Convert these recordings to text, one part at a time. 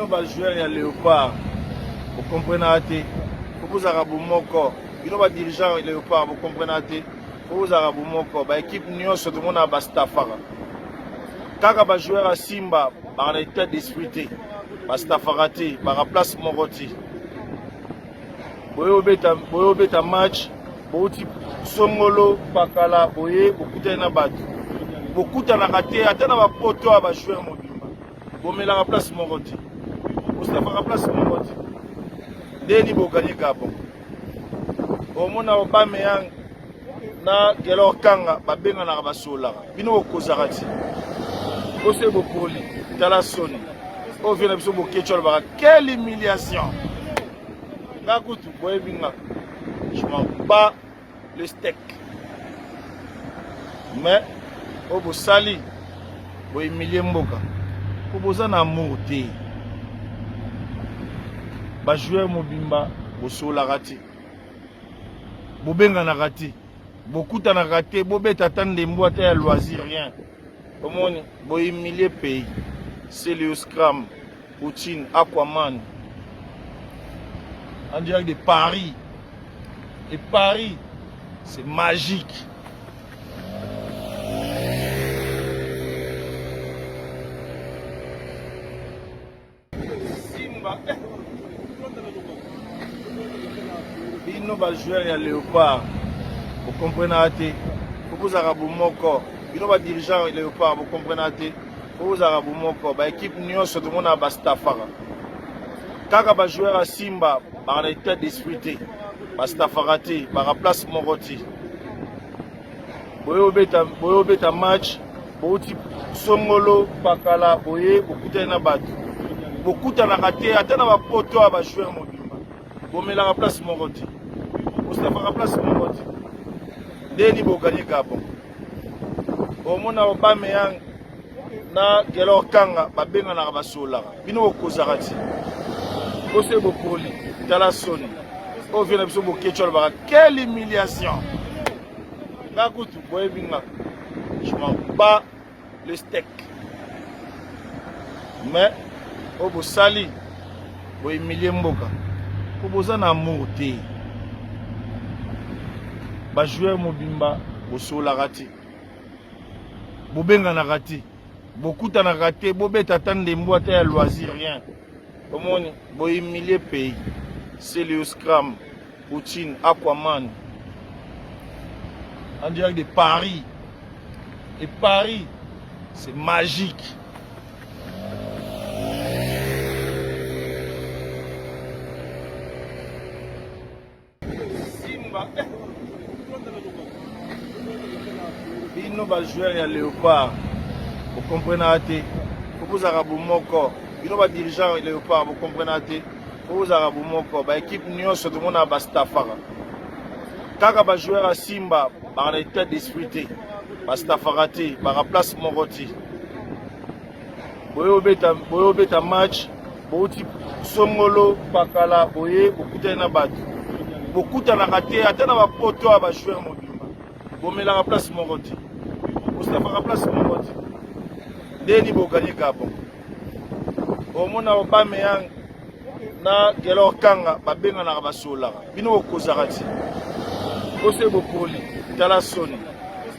bino ba joueur ya Léopard, vous comprenez até, vous arabu moko, bino ba dirigeant Léopard, vous comprenez até, vous arabu moko, ba équipe nyonso tout monde ba staffara. Kaka ba joueur à Simba, ba na état d'esprit, ba staffara té, ba place Moroti. Boyo beta match, bouti songolo pakala boye bokuta na batu. Bokuta na raté, atana ba poto ba joueur mobimba. Bomela place Moroti. Mustafa place Moroti. Deni bo gagner Gabon. Omona Aubameyang na Gelor Kanga babenga na basola. Bino kozarati. Ose bo poli, tala soni. O vient biso bo ketchol ba quelle humiliation. Ngakutu boye binga. Je m'en bats le steak. Mais au bo sali bo humilier mboka. Ko boza na amour te. Ba joueur mobimba bosola rati. Bobenga na rati. Bokuta na rati, bobeta tande mbwa ya loisir rien. Omoni bo humilier pays. C'est le Scrum, Poutine, Aquaman. En direct de Paris. Et Paris, c'est magique. Simba. Bino ba joueur ya Léopard, vous comprenez até, vous arabu moko, bino ba dirigeant Léopard, vous comprenez até, vous arabu moko, ba équipe nyonso tout monde ba staffara. Kaka ba joueur à Simba, ba na état d'esprit, ba staffara té, ba place Moroti. Boyo beta match, bouti songolo pakala boye bokuta na batu. Bokuta na raté, atana ba poto ba joueur mobimba. Bomela place Moroti. Mustafa place Moroti. Deni bo gagner Gabon. Omona Aubameyang na Gelor Kanga babenga na basola. Bino kozarati. Ose bo poli, tala soni. O vient biso bo ketchol ba quelle humiliation. Ngakutu boye binga. Je m'en bats le steak. Mais au bo sali bo humilier mboka. Ko boza na amour te. Ba joueur mobimba bosola rati. Bobenga na rati. Bokuta na rati, bobeta tande mbwa ya loisir rien. Omoni bo humilier pays. C'est le Scrum, Poutine, Aquaman. En direct de Paris. Et Paris, c'est magique. Simba. Bino ba joueur ya Léopard, vous comprenez até, vous arabu moko, bino ba dirigeant Léopard, vous comprenez até, vous arabu moko, ba équipe nyonso tout monde ba staffara. Kaka ba joueur à Simba, ba na état d'esprit, ba staffara té, ba place Moroti. Boyo beta match, bouti songolo pakala boye bokuta na batu. Bokuta na raté, atana ba poto ba joueur mobimba. Bomela place Moroti. Mustafa place Moroti. Deni bo gagner Gabon. Omona Aubameyang na Gelor Kanga babenga na basola. Bino kozarati. Ose bo poli, tala soni.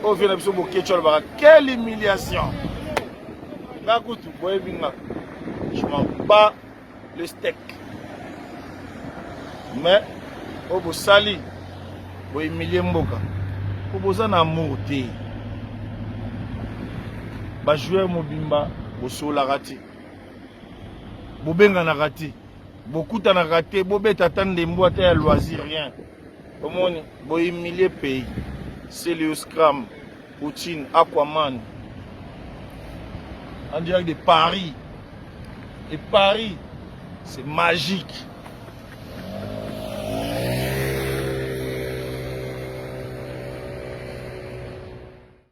O vient biso bo ketchol ba quelle humiliation. Ngakutu boye binga. Je m'en bats le steak. Mais au bo sali bo humilier mboka. Ko boza na amour te. Ba joueur mobimba bosola rati. Bobenga na rati. Bokuta na rati, bobeta tande mbwa ya loisir rien. Omoni bo humilier pays. C'est le Scrum, Poutine, Aquaman. En direct de Paris. Et Paris, c'est magique.